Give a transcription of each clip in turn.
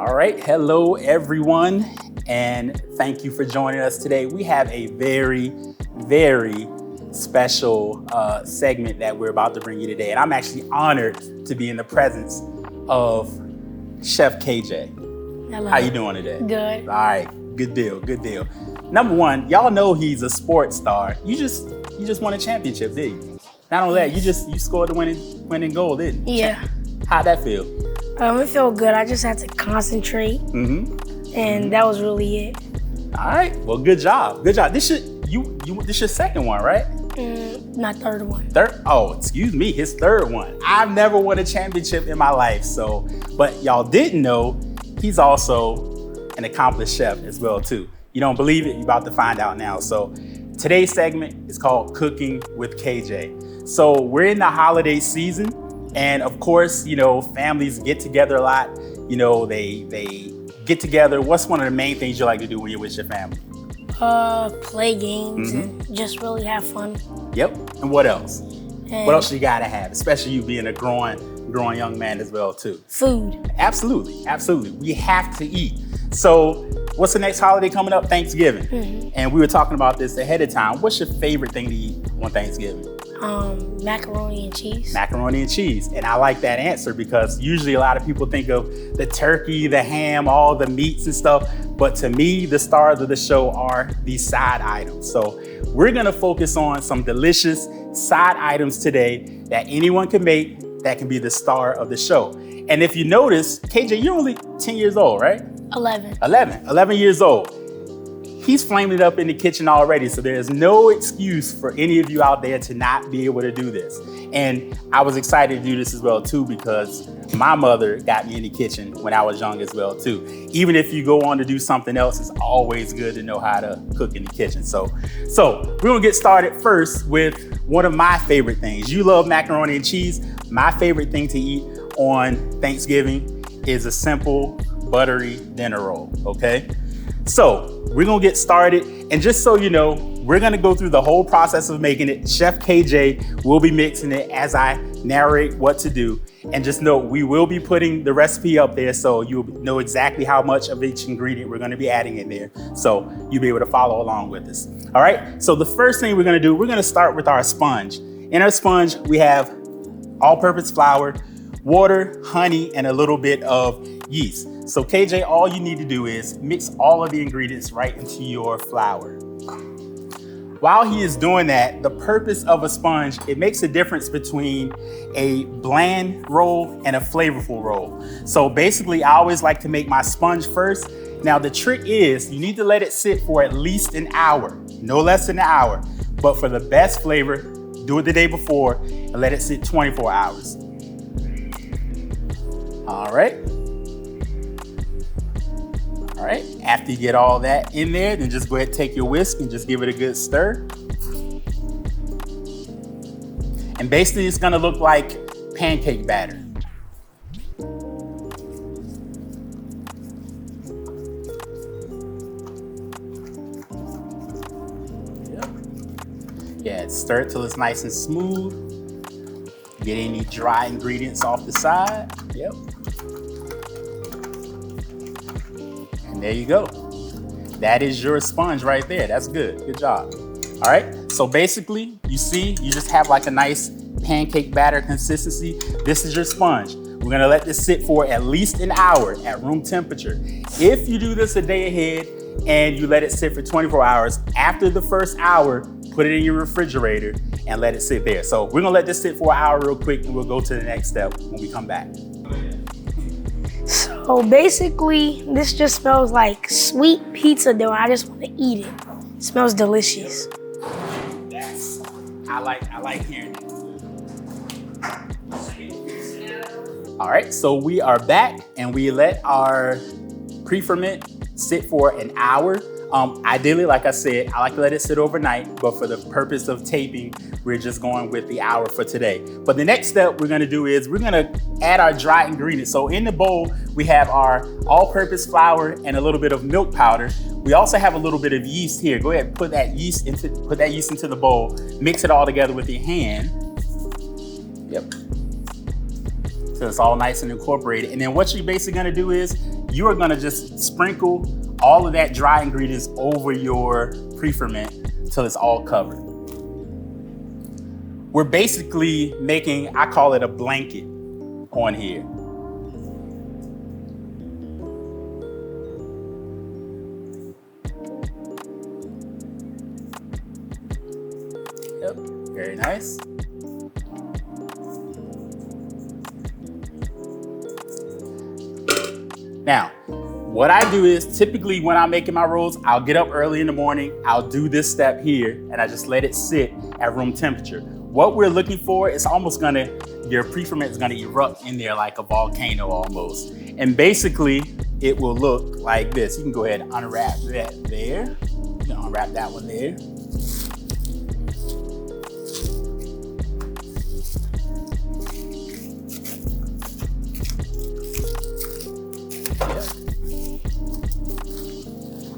All right, hello everyone, and thank you for joining us today. We have a very, very special segment that we're about to bring you today, and I'm actually honored to be in the presence of Chef KJ. Hello. How you doing today? Good. All right, good deal, good deal. Number one, y'all know he's a sports star. You just won a championship, didn't you? Not only that, you scored the winning goal, didn't you? Yeah. How'd that feel? It felt good. I just had to concentrate, and that was really it. All right. Well, good job. Good job. This your second one, right? My third one. Third? Oh, excuse me. His third one. I've never won a championship in my life. But y'all didn't know he's also an accomplished chef as well too. You don't believe it? You're about to find out now. So today's segment is called Cooking with KJ. So we're in the holiday season. And of course, you know, families get together a lot. You know, they get together. What's one of the main things you like to do when you're with your family? Play games and just really have fun. Yep. And what else? And What else you gotta have, especially you being a growing young man as well too? food. Absolutely, absolutely. We have to eat. So what's the next holiday coming up? Thanksgiving. And we were talking about this ahead of time. What's your favorite thing to eat on Thanksgiving? Macaroni and cheese. Macaroni and cheese. And I like that answer because usually a lot of people think of the turkey, the ham, all the meats and stuff. But to me, the stars of the show are these side items. So we're gonna focus on some delicious side items today that anyone can make that can be the star of the show. And if you notice, KJ, you're only 10 years old, right? 11. 11 years old. He's flaming it up in the kitchen already, so there's no excuse for any of you out there to not be able to do this. And I was excited to do this as well too because my mother got me in the kitchen when I was young as well too. Even if you go on to do something else, it's always good to know how to cook in the kitchen. So we're gonna get started first with one of my favorite things. You love macaroni and cheese. My favorite thing to eat on Thanksgiving is a simple buttery dinner roll, okay? So we're gonna get started, and just so you know, we're gonna go through the whole process of making it. Chef KJ will be mixing it as I narrate what to do. And just know, we will be putting the recipe up there so you'll know exactly how much of each ingredient we're gonna be adding in there. So you'll be able to follow along with us. All right, so the first thing we're gonna do, we're gonna start with our sponge. In our sponge, we have all-purpose flour, water, honey, and a little bit of yeast. So KJ, all you need to do is mix all of the ingredients right into your flour. While he is doing that, the purpose of a sponge, it makes a difference between a bland roll and a flavorful roll. So basically, I always like to make my sponge first. Now the trick is you need to let it sit for at least an hour, no less than an hour. But for the best flavor, do it the day before and let it sit 24 hours. All right. All right, after you get all that in there, then just go ahead and take your whisk and just give it a good stir. And basically it's gonna look like pancake batter. Yep. Yeah, stir it till it's nice and smooth. Get any dry ingredients off the side. Yep. And there you go. That is your sponge right there. That's good. Good job. All right. So basically, you see, you just have like a nice pancake batter consistency. This is your sponge. We're gonna let this sit for at least an hour at room temperature. If you do this a day ahead and you let it sit for 24 hours, after the first hour, put it in your refrigerator and let it sit there. So we're gonna let this sit for an hour real quick and we'll go to the next step when we come back. So basically, this just smells like sweet pizza dough. I just want to eat it. It smells delicious. I like hearing it. All right, so we are back and we let our pre-ferment sit for an hour. Ideally, like I said, I like to let it sit overnight, but for the purpose of taping, we're just going with the hour for today. But the next step we're gonna do is we're gonna add our dry ingredients. So in the bowl, we have our all-purpose flour and a little bit of milk powder. We also have a little bit of yeast here. Go ahead and put that yeast into the bowl, mix it all together with your hand. Yep. So it's all nice and incorporated. And then what you're basically gonna do is you are gonna just sprinkle all of that dry ingredients over your pre-ferment until it's all covered. We're basically making, I call it a blanket on here. Yep, very nice. Now, what I do is typically when I'm making my rolls, I'll get up early in the morning, I'll do this step here, and I just let it sit at room temperature. What we're looking for is almost your pre-ferment is gonna erupt in there like a volcano almost. And basically, it will look like this. You can go ahead and unwrap that there. You can unwrap that one there.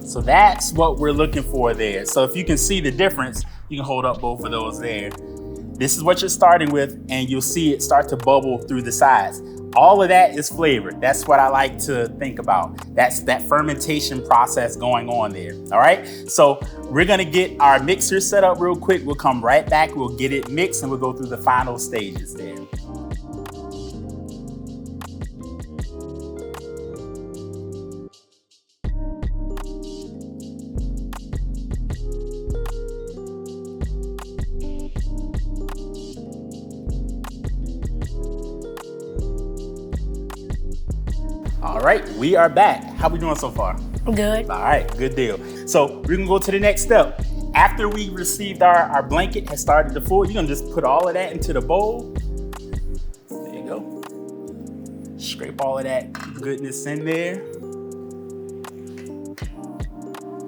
So that's what we're looking for there. So if you can see the difference, you can hold up both of those there. This is what you're starting with, and you'll see it start to bubble through the sides. All of that is flavor. That's what I like to think about. That's that fermentation process going on there, all right? So we're gonna get our mixer set up real quick. We'll come right back, we'll get it mixed, and we'll go through the final stages there. All right, we are back. How we doing so far? Good. All right, good deal. So we're gonna go to the next step. After we received our blanket has started to full, you're gonna just put all of that into the bowl. There you go. Scrape all of that goodness in there.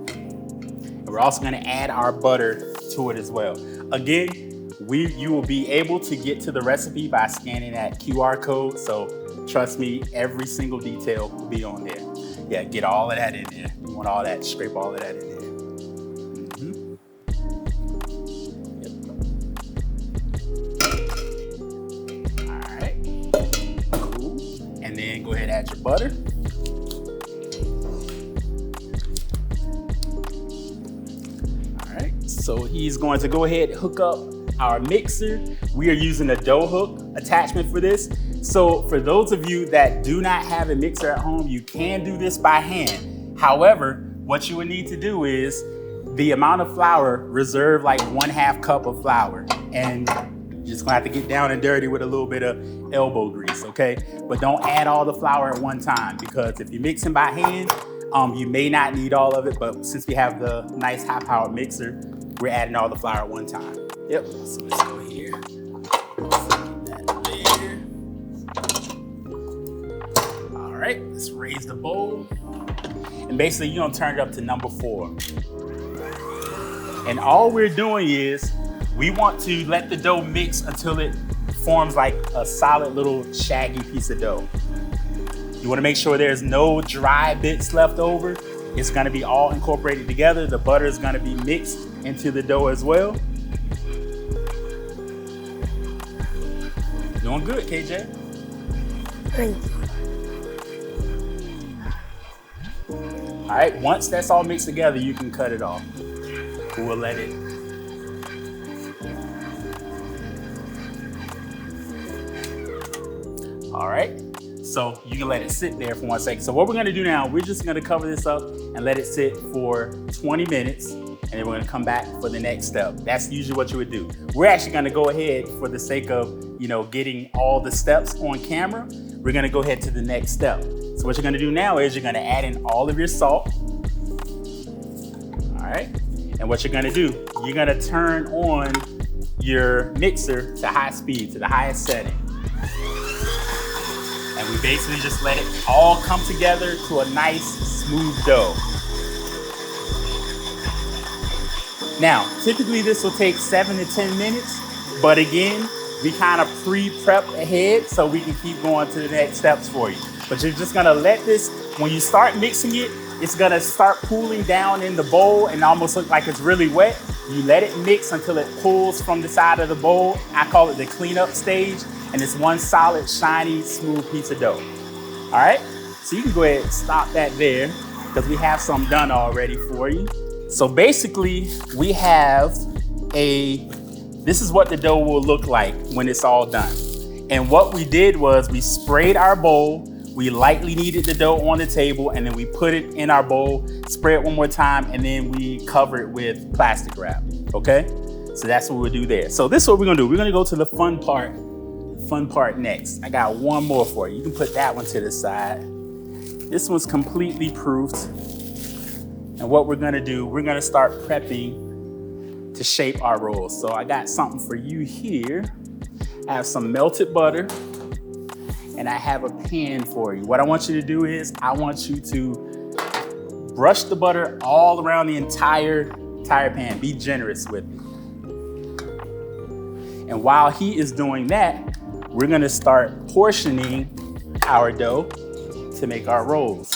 And we're also gonna add our butter to it as well. Again, you will be able to get to the recipe by scanning that QR code. So trust me, every single detail will be on there. Yeah, get all of that in there. You want all that, scrape all of that in there. Yep. All right, cool. And then go ahead and add your butter. All right, so he's going to go ahead and hook up our mixer. We are using a dough hook attachment for this. So for those of you that do not have a mixer at home, you can do this by hand. However, what you would need to do is the amount of flour, reserve like 1/2 cup of flour. And you're just gonna have to get down and dirty with a little bit of elbow grease, okay? But don't add all the flour at one time, because if you're mixing by hand, you may not need all of it, but since we have the nice high-powered mixer, we're adding all the flour at one time. Yep, so let's go here. All right, let's raise the bowl. And basically you're gonna turn it up to number 4. And all we're doing is, we want to let the dough mix until it forms like a solid little shaggy piece of dough. You wanna make sure there's no dry bits left over. It's gonna be all incorporated together. The butter is gonna be mixed into the dough as well. Doing good, KJ. Thank you. All right, once that's all mixed together, you can cut it off. We'll let it. All right, so you can let it sit there for 1 second. So what we're gonna do now, we're just gonna cover this up and let it sit for 20 minutes. And then we're gonna come back for the next step. That's usually what you would do. We're actually gonna go ahead, for the sake of getting all the steps on camera, we're gonna go ahead to the next step. So what you're gonna do now is you're gonna add in all of your salt. All right, and what you're gonna do, you're gonna turn on your mixer to high speed, to the highest setting. And we basically just let it all come together to a nice, smooth dough. Now, typically this will take 7 to 10 minutes, but again, we kind of pre-prep ahead so we can keep going to the next steps for you. But you're just gonna let this, when you start mixing it, it's gonna start cooling down in the bowl and almost look like it's really wet. You let it mix until it pulls from the side of the bowl. I call it the cleanup stage, and it's one solid, shiny, smooth piece of dough. All right? So you can go ahead and stop that there because we have some done already for you. So basically we have this is what the dough will look like when it's all done. And what we did was we sprayed our bowl, we lightly kneaded the dough on the table, and then we put it in our bowl, spray it one more time, and then we cover it with plastic wrap, okay? So that's what we'll do there. So this is what we're gonna do. We're gonna go to the fun part next. I got one more for you. You can put that one to the side. This one's completely proofed. And what we're gonna do, we're gonna start prepping to shape our rolls. So I got something for you here. I have some melted butter and I have a pan for you. What I want you to do is I want you to brush the butter all around the entire pan. Be generous with me. And while he is doing that, we're gonna start portioning our dough to make our rolls.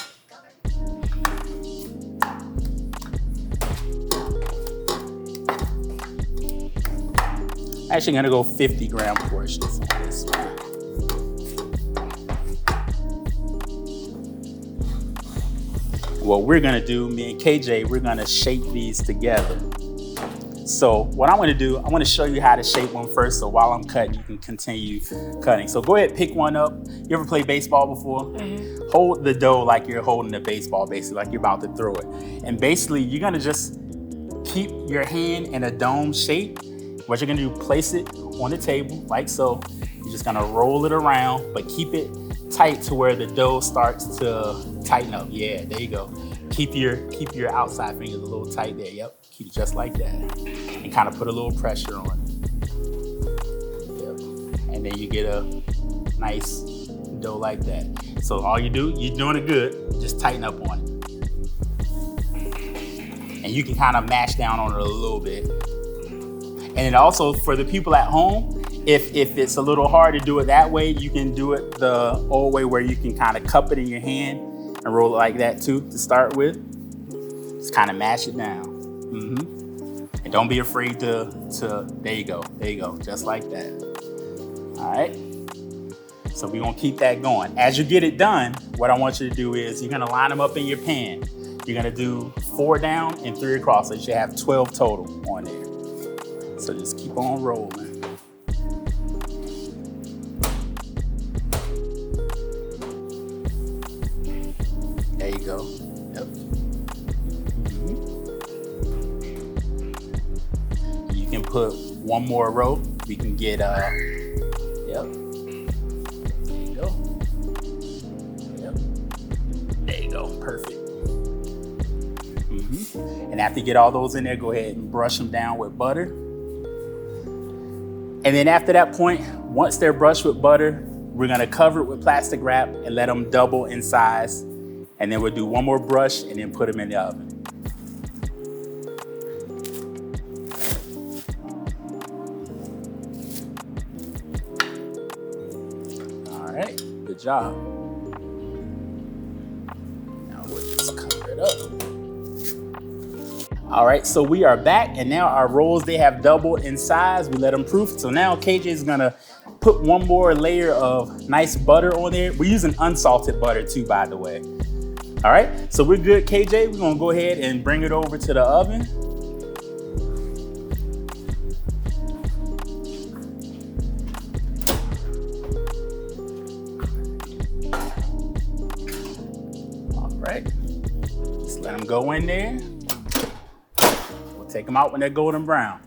Actually, I'm gonna go 50-gram portions on this one. What we're gonna do, me and KJ, we're gonna shape these together. So what I'm gonna do, I wanna show you how to shape one first, so while I'm cutting, you can continue cutting. So go ahead, pick one up. You ever played baseball before? Mm-hmm. Hold the dough like you're holding a baseball, basically, like you're about to throw it. And basically, you're gonna just keep your hand in a dome shape. What you're gonna do, place it on the table, like so. You're just gonna roll it around, but keep it tight to where the dough starts to tighten up. Yeah, there you go. Keep your outside fingers a little tight there. Yep, keep it just like that. And kind of put a little pressure on it. Yep. And then you get a nice dough like that. So all you do, you're doing it good, just tighten up on it. And you can kind of mash down on it a little bit. And then also for the people at home, if it's a little hard to do it that way, you can do it the old way where you can kind of cup it in your hand and roll it like that too to start with. Just kind of mash it down. And don't be afraid to, there you go, just like that. All right, so we're gonna keep that going. As you get it done, what I want you to do is you're gonna line them up in your pan. You're gonna do 4 down and 3 across, so you should have 12 total on there. So just keep on rolling. There you go. Yep. You can put one more row. We can get, yep. There you go. Yep. There you go, perfect. And after you get all those in there, go ahead and brush them down with butter. And then after that point, once they're brushed with butter, we're gonna cover it with plastic wrap and let them double in size. And then we'll do one more brush and then put them in the oven. All right, good job. Now we'll just cover it up. All right, so we are back, and now our rolls, they have doubled in size. We let them proof. So now KJ is gonna put one more layer of nice butter on there. We're using unsalted butter too, by the way. All right, so we're good, KJ. We're gonna go ahead and bring it over to the oven. All right, just let them go in there. Take them out when they're golden brown.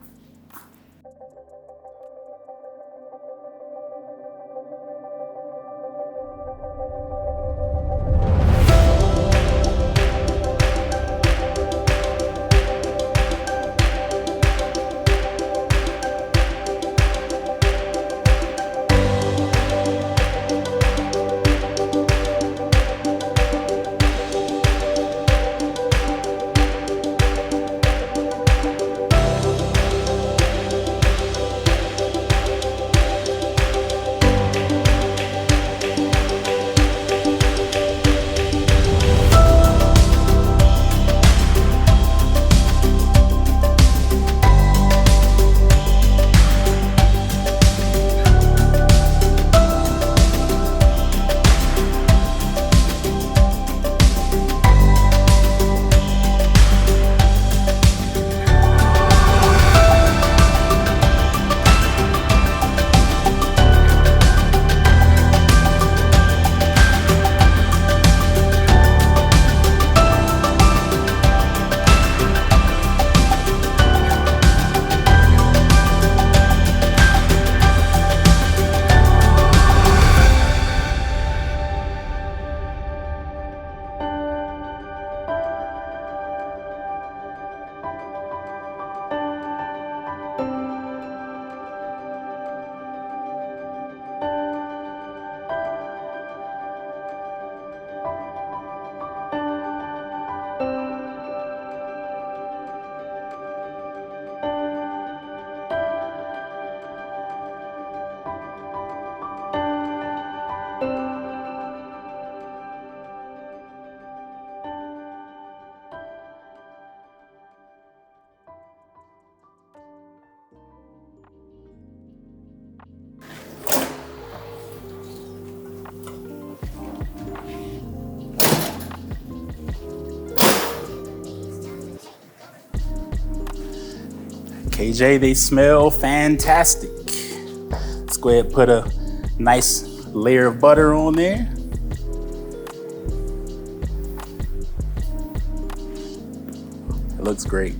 KJ, they smell fantastic. Let's go ahead and put a nice layer of butter on there. It looks great.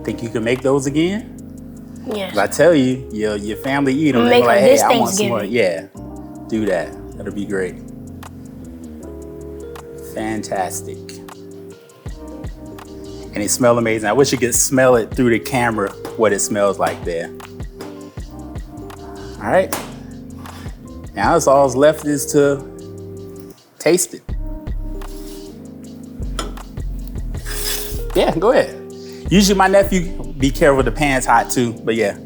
Think you can make those again? Yeah. I tell you, your family eat them. They're like, hey, I want some more. Yeah, do that. That'll be great. Fantastic. And it smells amazing. I wish you could smell it through the camera, what it smells like there. All right. Now it's all that's left is to taste it. Yeah, go ahead. Usually my nephew, be careful, the pan's hot too, but yeah.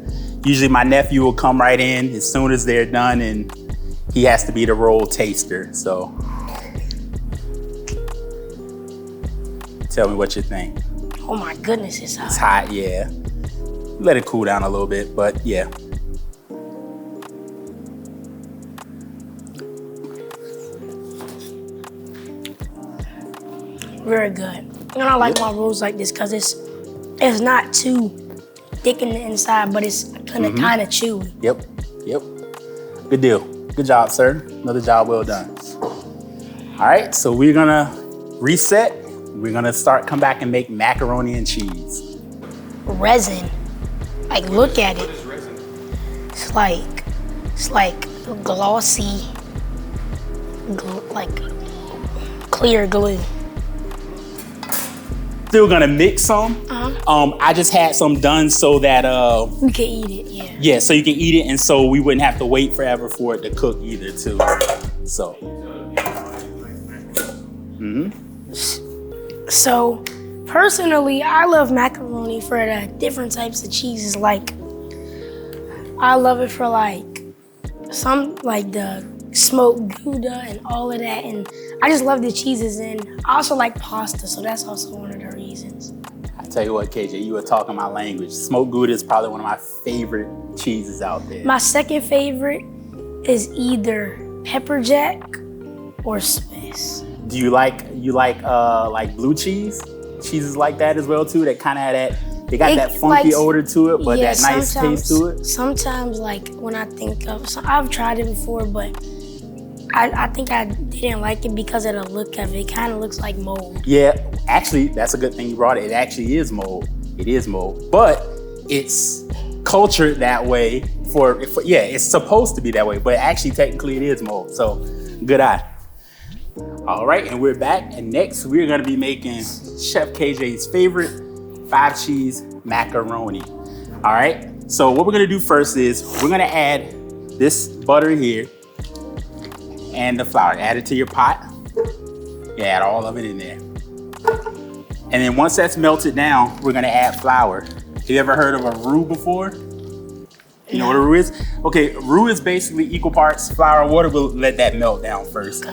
Usually my nephew will come right in as soon as they're done, and he has to be the role taster, so. Tell me what you think. Oh my goodness, it's hot. It's hot, yeah. Let it cool down a little bit, but yeah. Very good. And I like my rolls like this because it's not too thick in the inside, but it's kind of chewy. Yep. Good deal. Good job, sir. Another job well done. All right, so we're gonna reset. We're gonna come back and make macaroni and cheese. Resin. Like, look at it. It's like glossy, like clear glue. Still gonna mix some. I just had some done so that we can eat it, yeah. Yeah, so you can eat it, and so we wouldn't have to wait forever for it to cook either, too. So. So, personally, I love macaroni for the different types of cheeses. Like, I love it for some the smoked Gouda and all of that, and I just love the cheeses. And I also like pasta, so that's also one of the reasons. I tell you what, KJ, you were talking my language. Smoked Gouda is probably one of my favorite cheeses out there. My second favorite is either pepper jack or Swiss. Do you like blue cheese? Cheeses like that as well too. That kind of had they got that funky odor to it, but that nice taste to it. Sometimes, when I think of, I've tried it before, but I think I didn't like it because of the look of it. It kind of looks like mold. Yeah, actually, that's a good thing you brought it. It actually is mold. It is mold, but it's cultured that way for it's supposed to be that way, but actually, technically, it is mold. So, good eye. All right, and we're back, and next we're gonna be making Chef KJ's favorite 5-cheese macaroni. All right, so what we're gonna do first is we're gonna add this butter here and the flour. Add it to your pot. You add all of it in there. And then once that's melted down, we're gonna add flour. Have you ever heard of a roux before? You know what a roux is? Okay, roux is basically equal parts flour and water. We'll let that melt down first.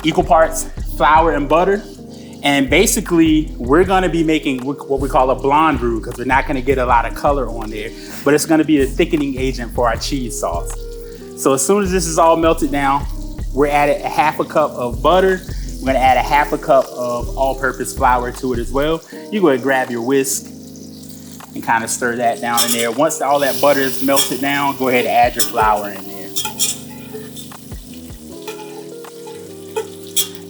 Equal parts flour and butter. And basically, we're gonna be making what we call a blonde roux because we're not gonna get a lot of color on there, but it's gonna be a thickening agent for our cheese sauce. So as soon as this is all melted down, we're adding a half a cup of butter. We're gonna add a half a cup of all-purpose flour to it as well. You go ahead and grab your whisk and kind of stir that down in there. Once all that butter is melted down, go ahead and add your flour in there.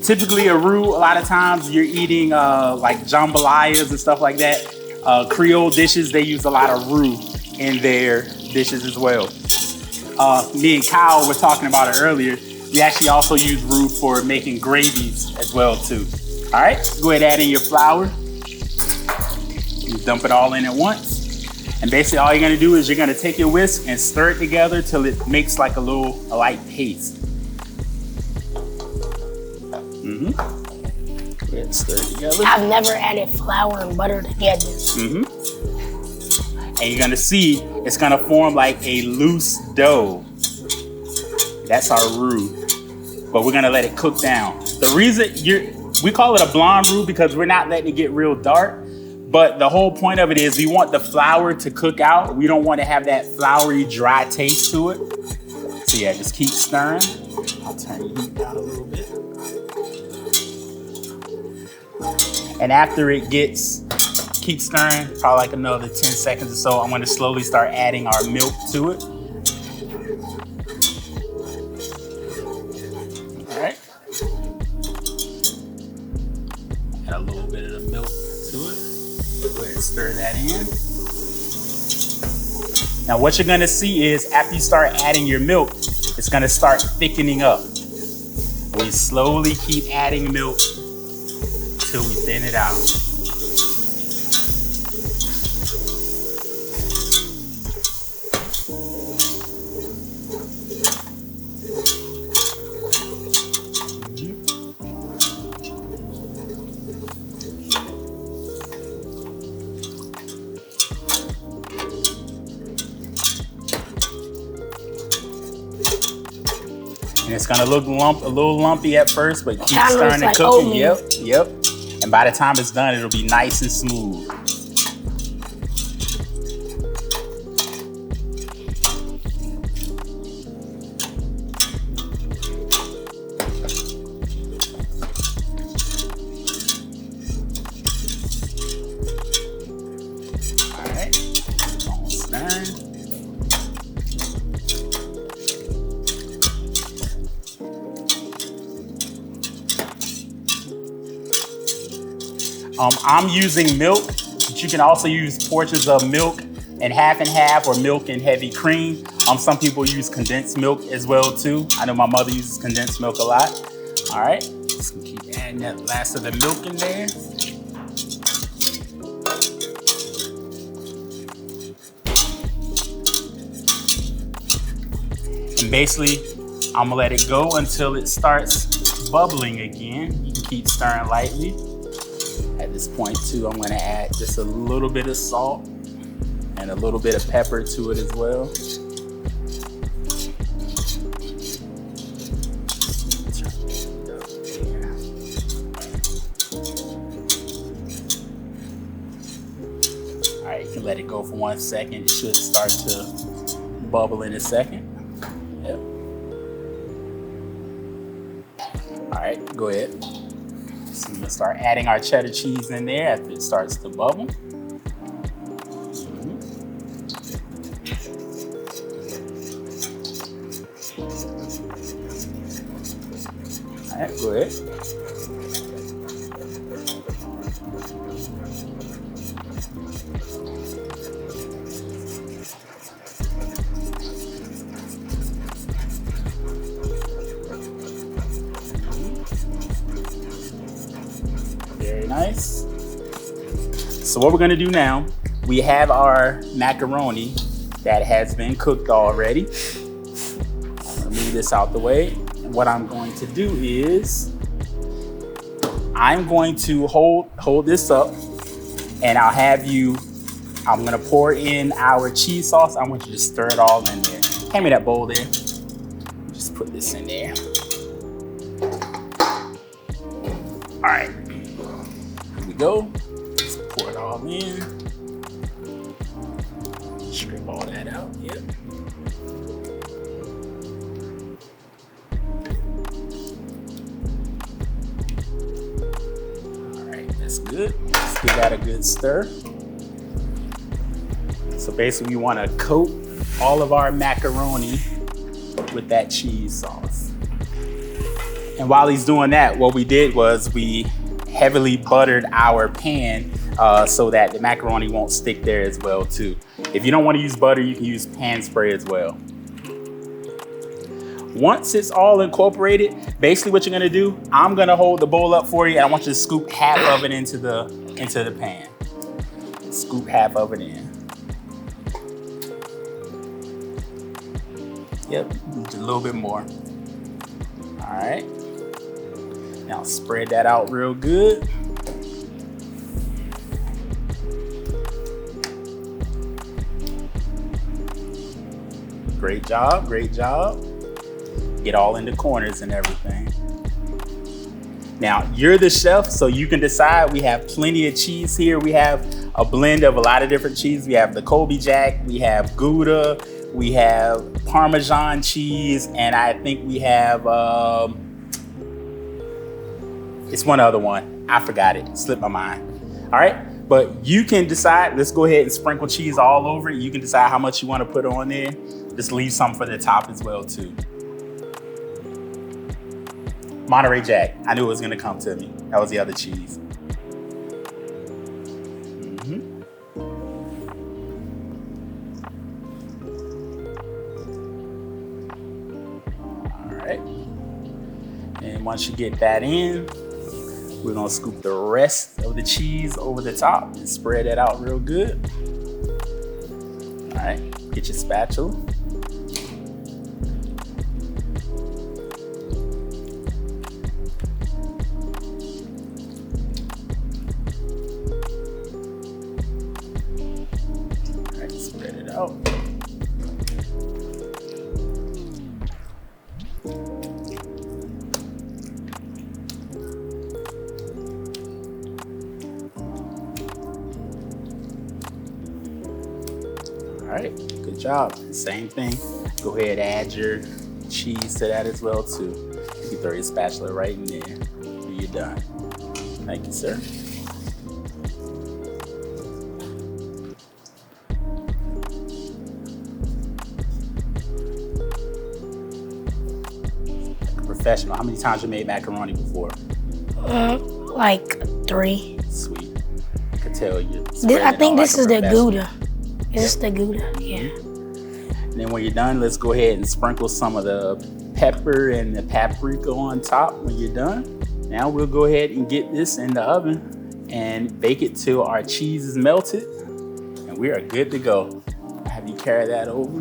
Typically a roux, a lot of times you're eating like jambalayas and stuff like that. Creole dishes, they use a lot of roux in their dishes as well. Me and Kyle were talking about it earlier. We actually also use roux for making gravies as well too. All right, go ahead and add in your flour. You dump it all in at once. And basically all you're gonna do is you're gonna take your whisk and stir it together till it makes like a light paste. Go ahead and stir it together. I've never added flour and butter together. And you're gonna see it's gonna form like a loose dough. That's our roux, but we're gonna let it cook down. The reason we call it a blonde roux because we're not letting it get real dark, but the whole point of it is we want the flour to cook out. We don't want to have that floury, dry taste to it. So yeah, just keep stirring. turn the heat down a little bit. And after it gets, keep stirring, probably like another 10 seconds or so, I'm gonna slowly start adding our milk to it. All right. Add a little bit of the milk to it. Go ahead and stir that in. Now what you're gonna see is after you start adding your milk, it's gonna start thickening up. We slowly keep adding milk till we thin it out. And it's gonna look a little lumpy at first, but keep stirring and cooking. Yep. And by the time it's done, it'll be nice and smooth. All right, almost done. I'm using milk, but you can also use portions of milk and half, or milk and heavy cream. Some people use condensed milk as well too. I know my mother uses condensed milk a lot. All right, just gonna keep adding that last of the milk in there. And basically, I'm gonna let it go until it starts bubbling again. You can keep stirring lightly. At this point too, I'm gonna add just a little bit of salt and a little bit of pepper to it as well. All right, you can let it go for 1 second. It should start to bubble in a second. Yep. All right, go ahead. So we're gonna start adding our cheddar cheese in there after it starts to bubble. All right, go ahead. Very nice. So what we're gonna do now, we have our macaroni that has been cooked already. I'm gonna move this out the way. And what I'm going to do is, I'm going to hold this up and I'm gonna pour in our cheese sauce. I want you to stir it all in there. Hand me that bowl there. Just put this in there. All right. Go. Just pour it all in. Scrape all that out. Yep. All right, that's good. Let's give that a good stir. So basically, we want to coat all of our macaroni with that cheese sauce. And while he's doing that, what we did was we heavily buttered our pan so that the macaroni won't stick there as well too. If you don't want to use butter, you can use pan spray as well. Once it's all incorporated, basically what you're gonna do, I'm gonna hold the bowl up for you and I want you to scoop half of it into the pan. Scoop half of it in. Yep, just a little bit more. All right. Now spread that out real good. Great job, great job. Get all in the corners and everything. Now, you're the chef, so you can decide. We have plenty of cheese here. We have a blend of a lot of different cheese. We have the Colby Jack, we have Gouda, we have Parmesan cheese, and I think we have, it's one other one. I forgot it, slipped my mind. All right, but you can decide, let's go ahead and sprinkle cheese all over it. You can decide how much you want to put on there. Just leave some for the top as well too. Monterey Jack, I knew it was gonna come to me. That was the other cheese. All right, and once you get that in, we're gonna scoop the rest of the cheese over the top and spread that out real good. All right, get your spatula. All right, spread it out. All right, good job. Same thing. Go ahead, add your cheese to that as well too. You can throw your spatula right in there when you're done. Thank you, sir. Like a professional. How many times you made macaroni before? Like 3. Sweet. I could tell you. I think this is the Gouda. Is this the Gouda? Yeah. And then when you're done, let's go ahead and sprinkle some of the pepper and the paprika on top when you're done. Now we'll go ahead and get this in the oven and bake it till our cheese is melted. And we are good to go. I'll have you carry that over.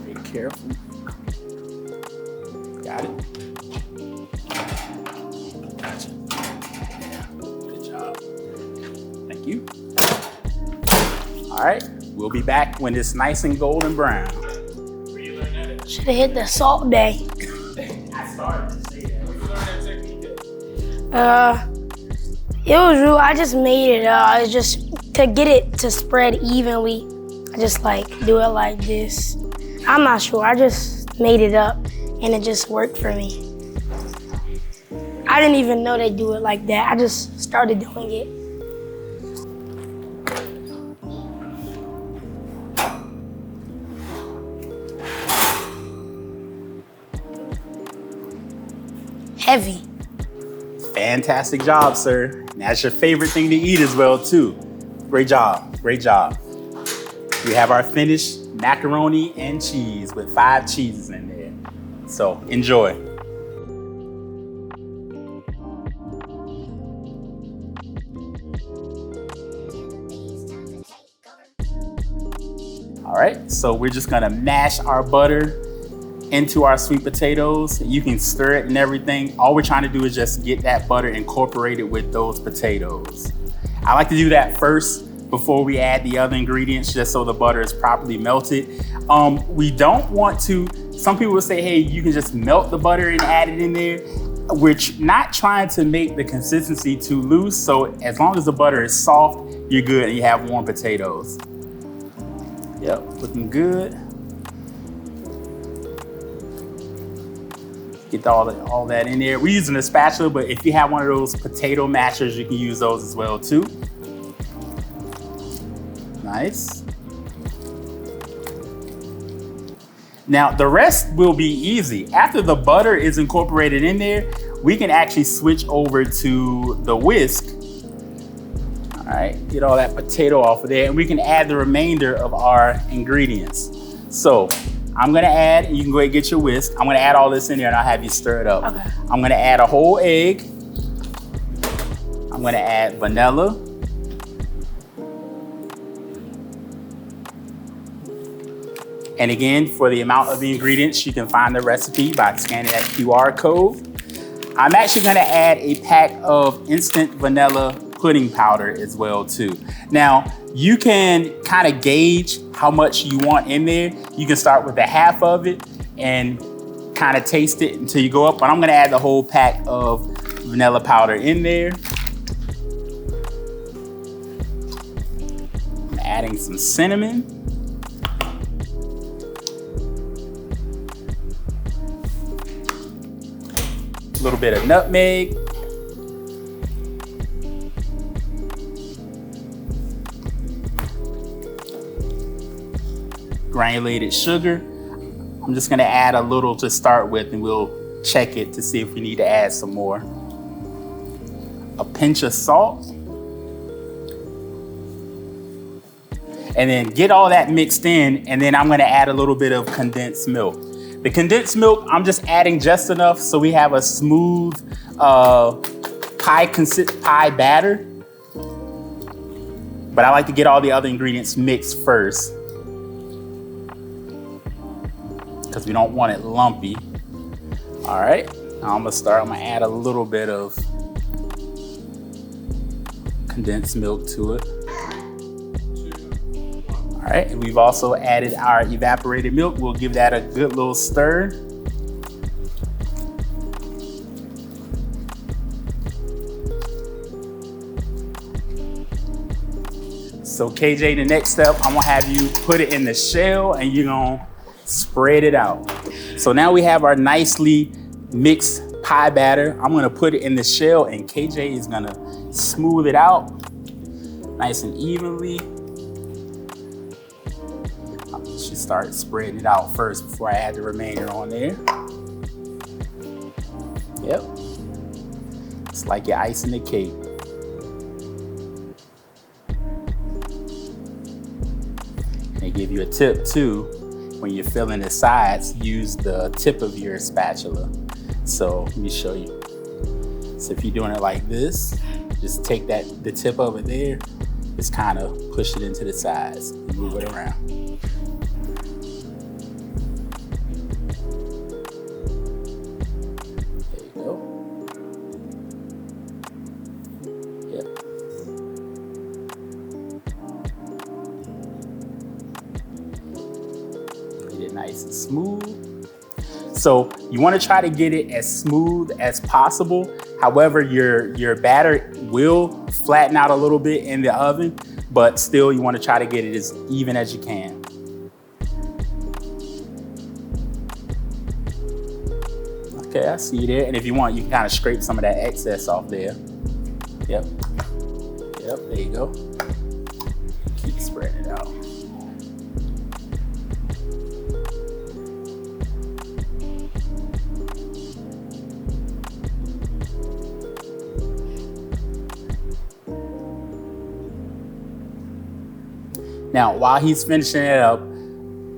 Be careful. Got it. Gotcha. Yeah, good job. Thank you. All right, we'll be back when it's nice and golden brown. Where you learn that? Should have hit the salt bay. I started to say that. Where you learn that technique? It was real. I just made it. It's just to get it to spread evenly. I just like do it like this. I'm not sure. I just made it up, and it just worked for me. I didn't even know they do it like that. I just started doing it. Heavy. Fantastic job, sir. And that's your favorite thing to eat as well, too. Great job, great job. We have our finished macaroni and cheese with 5 cheeses in there. So enjoy. All right, so we're just gonna mash our butter into our sweet potatoes. You can stir it and everything. All we're trying to do is just get that butter incorporated with those potatoes. I like to do that first before we add the other ingredients, just so the butter is properly melted. We don't want to, some people will say, hey, you can just melt the butter and add it in there. We're not trying to make the consistency too loose, so as long as the butter is soft, you're good and you have warm potatoes. Yep, looking good. Get all that in there. We're using a spatula, but if you have one of those potato mashers, you can use those as well too. Nice. Now the rest will be easy. After the butter is incorporated in there, we can actually switch over to the whisk. All right, get all that potato off of there, and we can add the remainder of our ingredients. So I'm gonna add, and you can go ahead and get your whisk. I'm gonna add all this in there and I'll have you stir it up. Okay. I'm gonna add a whole egg. I'm gonna add vanilla. And again, for the amount of the ingredients, you can find the recipe by scanning that QR code. I'm actually gonna add a pack of instant vanilla pudding powder as well too. Now, you can kind of gauge how much you want in there. You can start with a half of it and kind of taste it until you go up, but I'm gonna add the whole pack of vanilla powder in there. I'm adding some cinnamon. A little bit of nutmeg. Granulated sugar. I'm just gonna add a little to start with and we'll check it to see if we need to add some more. A pinch of salt. And then get all that mixed in, and then I'm gonna add a little bit of condensed milk. The condensed milk, I'm just adding just enough so we have a smooth pie batter. But I like to get all the other ingredients mixed first, because we don't want it lumpy. All right, now I'm gonna add a little bit of condensed milk to it. All right, and we've also added our evaporated milk. We'll give that a good little stir. So KJ, the next step, I'm gonna have you put it in the shell and you're gonna spread it out. So now we have our nicely mixed pie batter. I'm gonna put it in the shell and KJ is gonna smooth it out nice and evenly. I should start spreading it out first before I add the remainder on there. Yep. It's like you're icing the cake. They give you a tip too. When you're filling the sides, use the tip of your spatula. So let me show you. So if you're doing it like this, just take the tip of it there, just kind of push it into the sides and move it around. There you go. Yep. Nice and smooth. So you want to try to get it as smooth as possible. However, your batter will flatten out a little bit in the oven, but still you want to try to get it as even as you can. Okay, I see you there. And if you want, you can kind of scrape some of that excess off there. Yep. Yep, there you go. Keep spreading it out. Now, while he's finishing it up,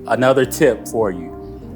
another tip for you.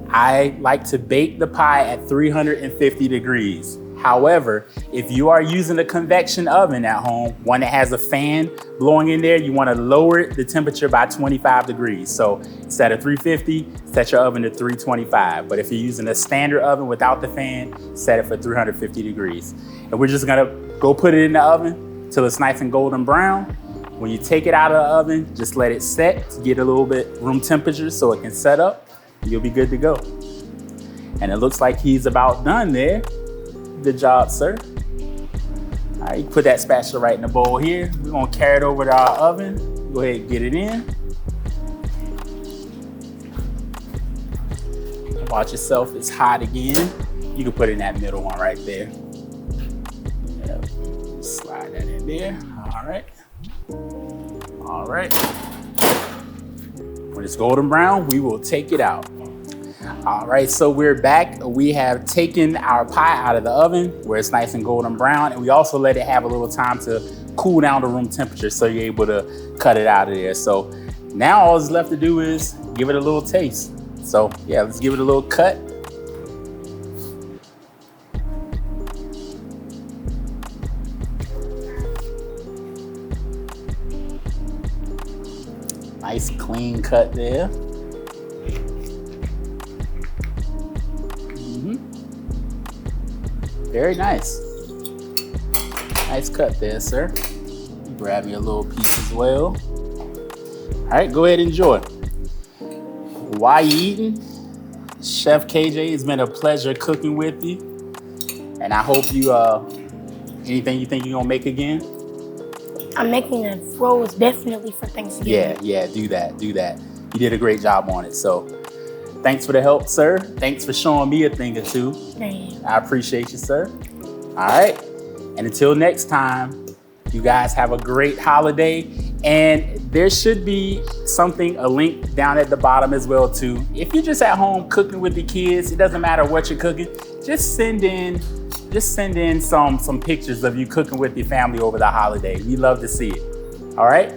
I like to bake the pie at 350 degrees. However, if you are using a convection oven at home, one that has a fan blowing in there, you want to lower the temperature by 25 degrees. So instead of 350, set your oven to 325. But if you're using a standard oven without the fan, set it for 350 degrees. And we're just gonna go put it in the oven till it's nice and golden brown. When you take it out of the oven, just let it set to get a little bit room temperature so it can set up. You'll be good to go. And it looks like he's about done there. Good job, sir. All right, you put that spatula right in the bowl here. We're gonna carry it over to our oven. Go ahead and get it in. Watch yourself, it's hot again. You can put it in that middle one right there. Yep. Slide that in there, all right. All right. When it's golden brown, we will take it out. All right, so we're back. We have taken our pie out of the oven where it's nice and golden brown, and we also let it have a little time to cool down to room temperature so you're able to cut it out of there. So now all that's left to do is give it a little taste. So yeah, let's give it a little cut. Nice clean cut there. Very nice. Nice cut there, sir. Grab me a little piece as well. All right, go ahead and enjoy. While you're eating, Chef KJ, it's been a pleasure cooking with you. And I hope you, anything you think you're gonna make again? I'm making a roast definitely for Thanksgiving. Yeah, do that. You did a great job on it. So thanks for the help, sir. Thanks for showing me a thing or two. Dang. I appreciate you, sir. All right. And until next time, you guys have a great holiday. And there should be a link down at the bottom as well too. If you're just at home cooking with the kids, it doesn't matter what you're cooking, just send in some pictures of you cooking with your family over the holiday. We love to see it. All right.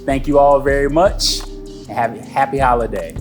Thank you all very much and have a happy holiday.